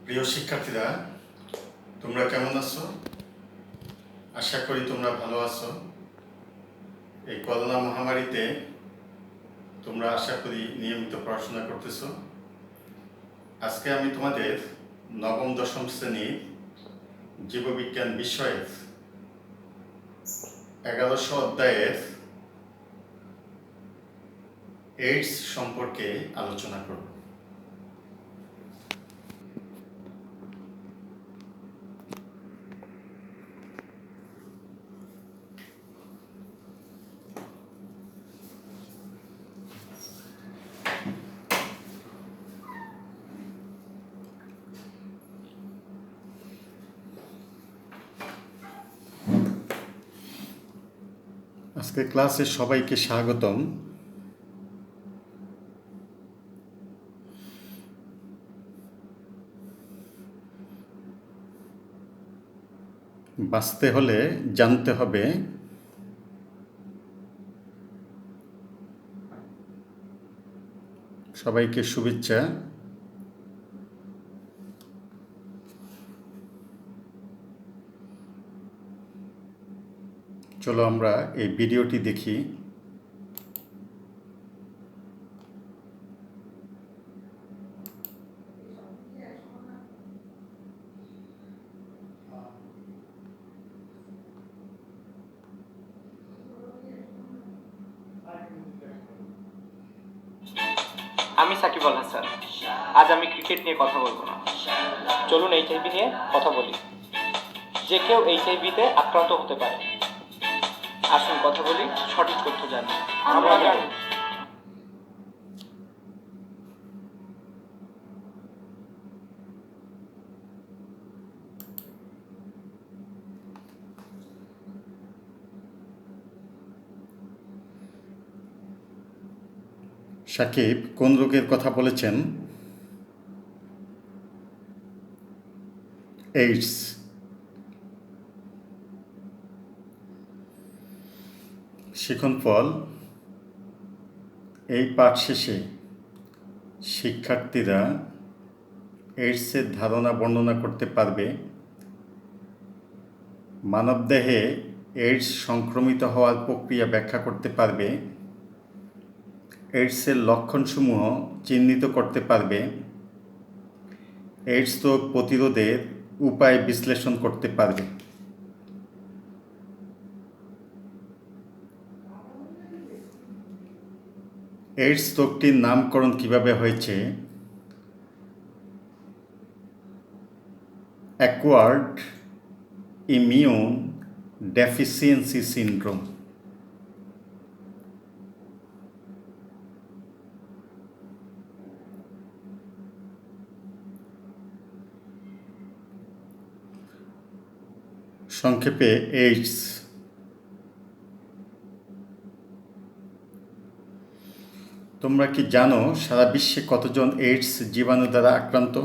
প্রিয় শিক্ষার্থীরা, তোমরা কেমন আছো? আশা করি তোমরা ভালো আছো। এই করোনা মহামারীতে তোমরা আশা করি নিয়মিত পড়াশোনা করতেছো। আজকে আমি তোমাদের নবম দশম শ্রেণীর জীববিজ্ঞান বিষয়ের 1100 অধ্যায়ের এইডস সম্পর্কে আলোচনা করব। আজকে ক্লাসে সবাইকে স্বাগতম। বাঁচতে হলে জানতে হবে। সবাইকে শুভেচ্ছা। চলো আমরা এই ভিডিওটি দেখি। আমি সাকিব আল হাসান। আজ আমি ক্রিকেট নিয়ে কথা বলবো না। চলুন এইচআইভি নিয়ে কথা বলি। যে কেউ এইচআইভিতে আক্রান্ত হতে পারে। আসুন কথা বলি, সঠিক তথ্য জানি। আমরা জানি। সাকিব কোন রোগের কথা বলেছেন? এইডস। শিখন ফল। এই পাঠ শেষে শিক্ষার্থীরা এইডসের ধারণা বর্ণনা করতে পারবে, মানবদেহে এইডস সংক্রমিত হওয়ার প্রক্রিয়া ব্যাখ্যা করতে পারবে, এইডসের লক্ষণসমূহ চিহ্নিত করতে পারবে, এইডস রোগ প্রতিরোধের উপায় বিশ্লেষণ করতে পারবে। এইডস রোগটির নামকরণ কিভাবে হয়েছে? Acquired immune deficiency syndrome. সংক্ষেপে এইডস। তোমরা কি জানো সারা বিশ্বে কতজন এইডস জীবাণু দ্বারা আক্রান্ত?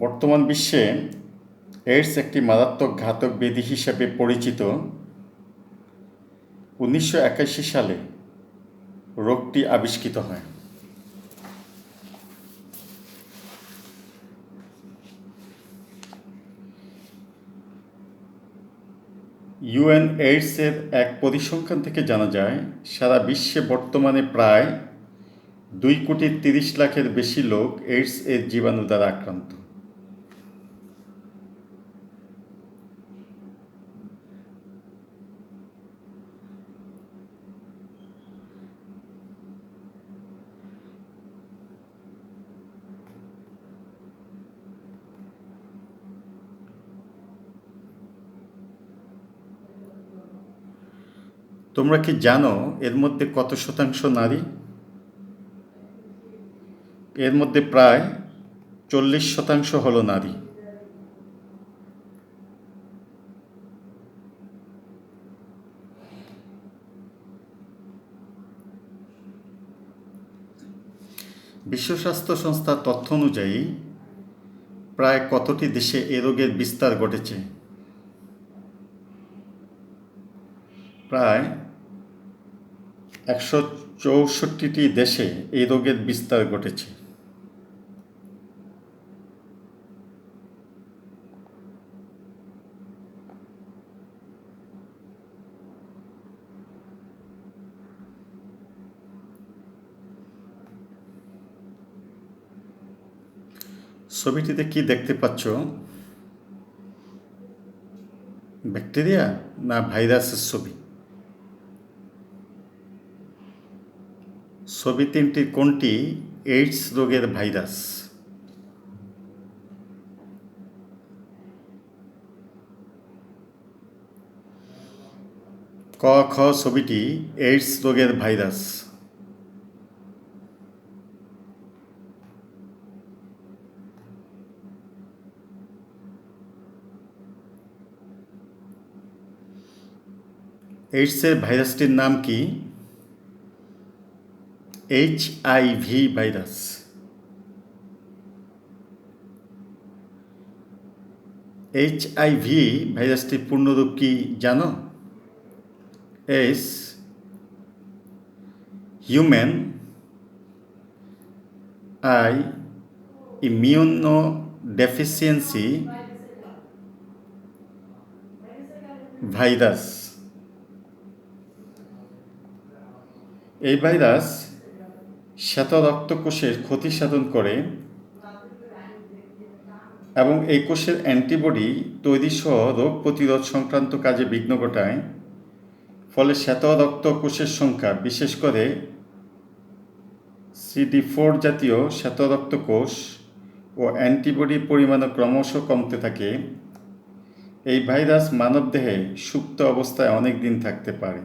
বর্তমান বিশ্বে এইডস একটি মারাত্মক ঘাতক ব্যাধি হিসেবে পরিচিত। 1981 সালে রোগটি আবিষ্কৃত হয়। ইউএন এইডসের এক পরিসংখ্যান থেকে জানা যায়, সারা বিশ্বে বর্তমানে প্রায় 2,30,00,000-এর বেশি লোক এইডস এর জীবাণু দ্বারা আক্রান্ত। তোমরা কি জানো এর মধ্যে কত শতাংশ নারী? এর মধ্যে প্রায় 40% হলো নারী। বিশ্ব স্বাস্থ্য সংস্থার তথ্য অনুযায়ী প্রায় কতটি দেশে এ রোগের বিস্তার ঘটেছে? প্রায় 164টি দেশে এই রোগের বিস্তার ঘটেছে। ছবিটিতে কি দেখতে পাচ্ছ? ব্যাকটেরিয়া না ভাইরাসের ছবি? ছবি তিনটির কোনটি এইডস রোগের ভাইরাস? ক খ ছবিটি এইডস রোগের ভাইরাস। এইডসের ভাইরাসটির নাম কি? HIV virus. HIV ভাইরাসটির পূর্ণরূপ কি জানো? S human I immunodeficiency virus. এই ভাইরাস শ্বেত রক্তকোষের ক্ষতি সাধন করে এবং এই কোষের অ্যান্টিবডি তৈরি সহ রোগ প্রতিরোধ সংক্রান্ত কাজে বিঘ্ন ঘটায়। ফলে শ্বেত রক্তকোষের সংখ্যা, বিশেষ করে CD4 জাতীয় শ্বেত রক্তকোষ ও অ্যান্টিবডির পরিমাণও ক্রমশ কমতে থাকে। এই ভাইরাস মানবদেহে সুপ্ত অবস্থায় অনেক দিন থাকতে পারে।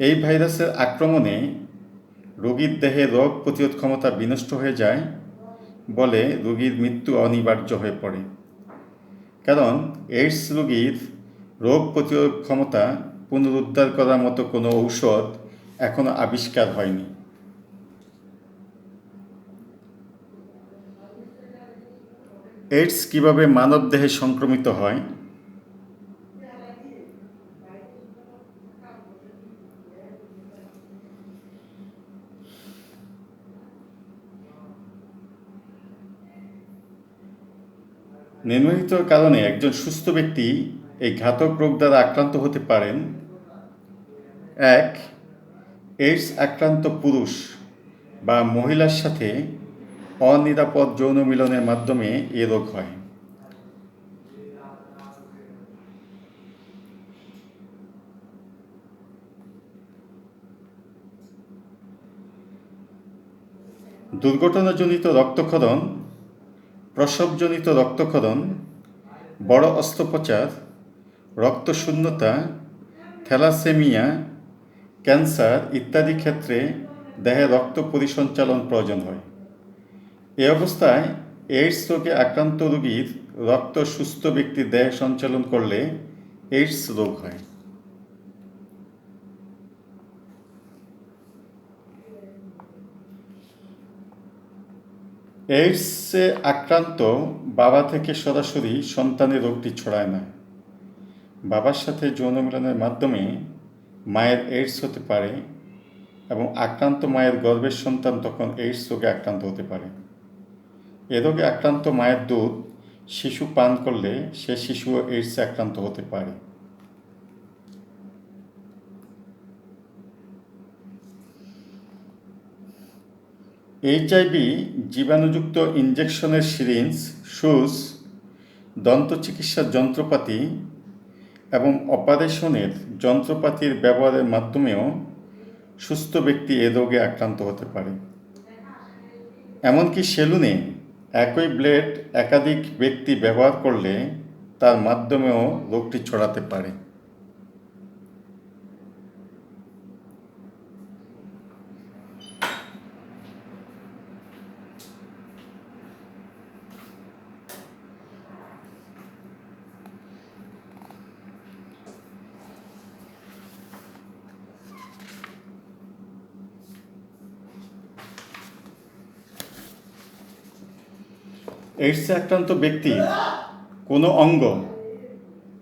এই ভাইরাসের আক্রমণে রোগীর দেহে রোগ প্রতিরোধ ক্ষমতা বিনষ্ট হয়ে যায় বলে রোগীর মৃত্যু অনিবার্য হয়ে পড়ে। কারণ এইডস রোগীর রোগ প্রতিরোধ ক্ষমতা পুনরুদ্ধার করার মতো কোনো ঔষধ এখনো আবিষ্কার হয়নি। এইডস কিভাবে মানবদেহে সংক্রমিত হয়? নিম্নলিখিত কারণে একজন সুস্থ ব্যক্তি এই ঘাতক রোগ দ্বারা আক্রান্ত হতে পারেন। 1. এইডস আক্রান্ত পুরুষ বা মহিলার সাথে অনিরাপদ যৌন মিলনের মাধ্যমে এ রোগ হয়। 2. দুর্ঘটনাজনিত রক্তক্ষরণ, প্রসবজনিত রক্তক্ষরণ, বড় অস্ত্রোপচার, রক্তশূন্যতা, থ্যালাসেমিয়া, ক্যান্সার ইত্যাদি ক্ষেত্রে দেহে রক্ত পরিসঞ্চালন প্রয়োজন হয়। এ অবস্থায় এইডস রোগে আক্রান্ত রোগীর রক্ত সুস্থ ব্যক্তির দেহে সঞ্চালন করলে এইডস রোগ হয়। এইডসে আক্রান্ত বাবা থেকে সরাসরি সন্তানের রোগটি ছড়ায় না। বাবার সাথে যৌন মিলনের মাধ্যমে মায়ের এইডস হতে পারে এবং আক্রান্ত মায়ের গর্ভের সন্তান তখন এইডস রোগে আক্রান্ত হতে পারে। এ রোগে আক্রান্ত মায়ের দুধ শিশু পান করলে সে শিশুও এইডসে আক্রান্ত হতে পারে। HIV জীবাণুযুক্ত ইনজেকশনের সিরিঞ্জ, সুচ, দন্ত চিকিৎসার যন্ত্রপাতি এবং অপারেশনের যন্ত্রপাতির ব্যবহারের মাধ্যমেও সুস্থ ব্যক্তি এ রোগে আক্রান্ত হতে পারে। এমনকি সেলুনে একই ব্লেড একাধিক ব্যক্তি ব্যবহার করলে তার মাধ্যমেও রোগটি ছড়াতে পারে। এইডসে আক্রান্ত ব্যক্তির কোনো অঙ্গ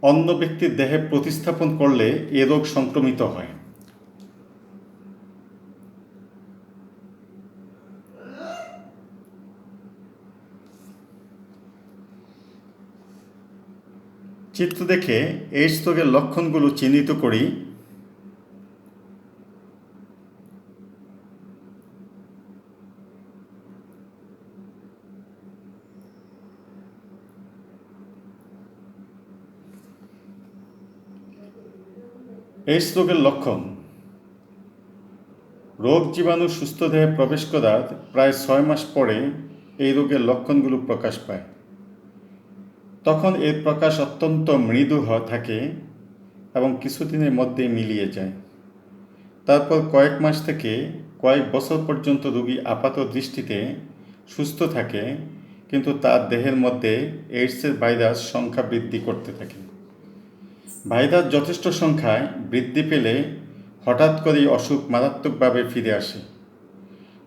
অন্য ব্যক্তির দেহে প্রতিস্থাপন করলে এ রোগ সংক্রমিত হয়। চিত্র দেখে এইডস রোগের লক্ষণগুলো চিহ্নিত করি। এইডস রোগের লক্ষণ: রোগ জীবাণু সুস্থ দেহে প্রবেশ করার প্রায় 6 মাস পরে এই রোগের লক্ষণগুলো প্রকাশ পায়। তখন এর প্রকাশ অত্যন্ত মৃদু থাকে এবং কিছুদিনের মধ্যে মিলিয়ে যায়। তারপর কয়েক মাস থেকে কয়েক বছর পর্যন্ত রোগী আপাত দৃষ্টিতে সুস্থ থাকে, কিন্তু তার দেহের মধ্যে এইডসের ভাইরাস সংখ্যা বৃদ্ধি করতে থাকে। ভাইরাস যথেষ্ট সংখ্যায় বৃদ্ধি পেলে হঠাৎ করেই অসুখ মারাত্মকভাবে ফিরে আসে।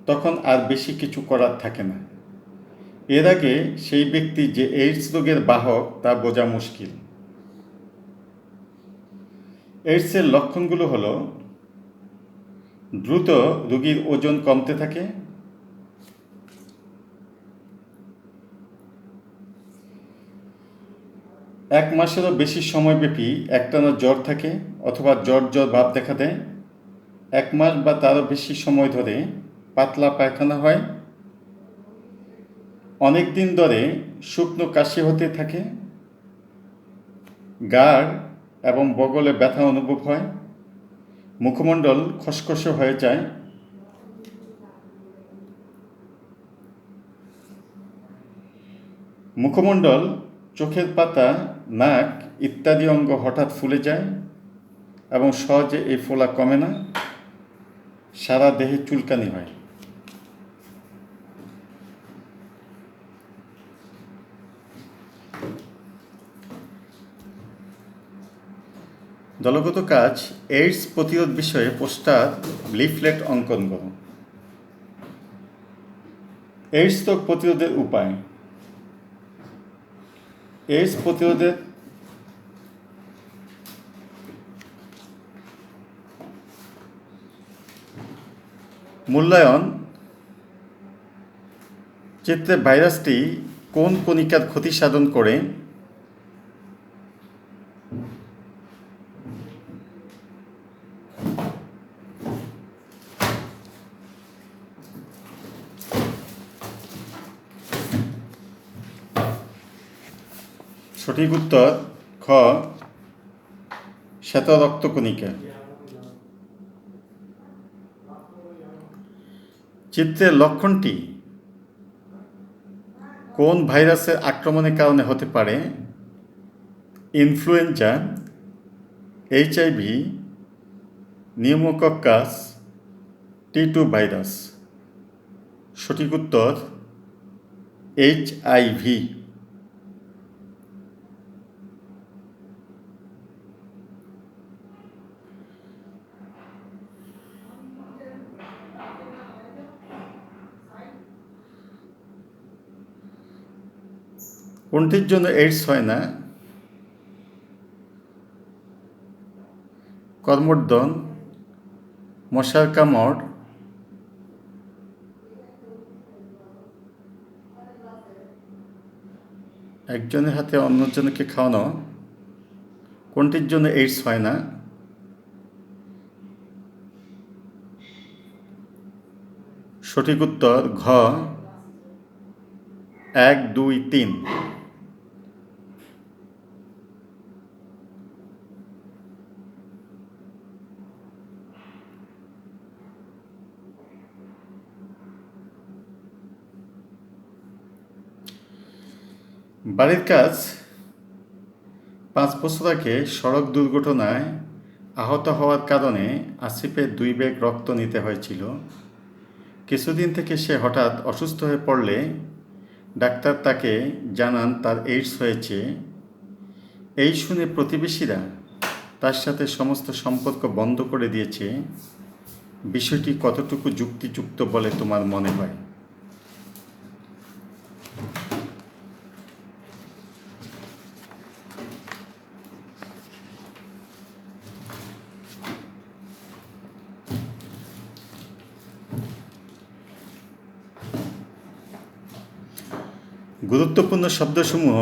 তখন আর বেশি কিছু করার থাকে না। এর আগে সেই ব্যক্তি যে এইডস রোগের বাহক তা বোঝা মুশকিল। এইডসের লক্ষণগুলো হলো: দ্রুত রোগীর ওজন কমতে থাকে, এক মাসেরও বেশি সময়ব্যাপী একটানা জ্বর থাকে অথবা জ্বর ভাব দেখা দেয়, 1 মাস বা তারও বেশি সময় ধরে পাতলা পায়খানা হয়, অনেক দিন ধরে শুকনো কাশি হতে থাকে, গাড় এবং বগলে ব্যথা অনুভব হয়, মুখমণ্ডল খসখসে হয়ে যায়, মুখমণ্ডল, চোখের পাতা, নাক ইত্যাদি অঙ্গ হঠাৎ ফুলে যায় এবং সহজে এই ফোলা কমে না, সারা দেহে চুলকানি হয়। দলগত কাজ: এইডস প্রতিরোধ বিষয়ে পোস্টার, লিফলেট অঙ্কন করো। এইডস রোগ প্রতিরোধের উপায়: এইডস প্রতিরোধের মূল্যায়ন: চিত্রে ভাইরাসটি কোন কণিকার ক্ষতি সাধন করে, সঠিক উত্তর খ, শ্বেত রক্তকণিকা। চিত্রের লক্ষণটি কোন ভাইরাসের আক্রমণের কারণে হতে পারে? Influenza, HIV, pneumococcus, T2 virus. সঠিক উত্তর HIV। কোনটির জন্য এইডস হয় না? কর্মোদ্গম, মশার কামড়, একজনের হাতে অন্যজনকে খাওয়ানো। কোনটির জন্য এইডস হয় না? সঠিক উত্তর ঘ, 1, 2, 3। বাড়ির কাজ: 5 বছর আগে সড়ক দুর্ঘটনায় আহত হওয়ার কারণে আসিফের 2 ব্যাগ রক্ত নিতে হয়েছিল। কিছুদিন থেকে সে হঠাৎ অসুস্থ হয়ে পড়লে ডাক্তার তাকে জানান তার এইডস হয়েছে। এই শুনে প্রতিবেশীরা তার সাথে সমস্ত সম্পর্ক বন্ধ করে দিয়েছে। বিষয়টি কতটুকু যুক্তিযুক্ত বলে তোমার মনে হয়? গুরুত্বপূর্ণ শব্দসমূহ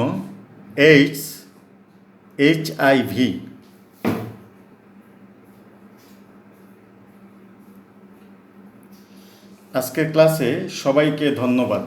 এইডস, HIV। আজকের ক্লাসে সবাইকে ধন্যবাদ।